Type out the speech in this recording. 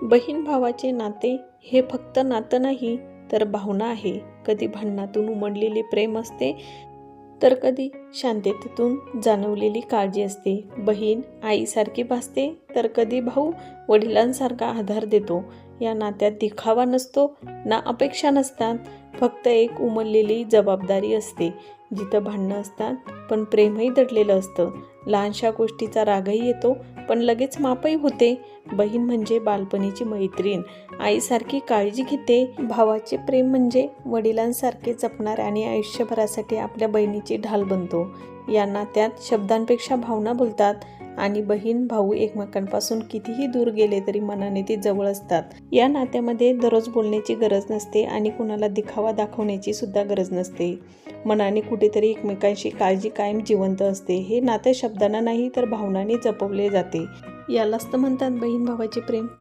बहीण भावाचे नाते हे फक्त नातं नाही तर भावना आहे. कधी भांडणातून उमटलेले प्रेम असते तर कधी शांततेतून जाणवलेली काळजी असते. बहीण आईसारखी भासते तर कधी भाऊ वडिलांसारखा आधार देतो. या नात्यात दिखावा नसतो ना अपेक्षा नसतात, फक्त एक उमललेली जबाबदारी असते. जिथं भांडणं असतात पण प्रेमही दडलेलं असतं. लहानशा गोष्टीचा रागही येतो पण लगेच माफही होते. बहीण म्हणजे बालपणीची मैत्रीण, आईसारखी काळजी घेते. भावाचे प्रेम म्हणजे वडिलांसारखे जपणार आणि आयुष्यभरासाठी आपल्या बहिणीची ढाल बनतो. या नात्यात शब्दांपेक्षा भावना बोलतात आणि बहीण भाऊ एकमेकांपासून कितीही दूर गेले तरी मनाने ते जवळ असतात. या नात्यामध्ये दररोज बोलण्याची गरज नसते आणि कुणाला दिखावा दाखवण्याची सुद्धा गरज नसते. मनाने कुठेतरी एकमेकांशी काळजी कायम जिवंत असते. हे नाते शब्दांना नाही तर भावनांनी जपवले जाते. यालाच तर म्हणतात बहीण भावाचे प्रेम.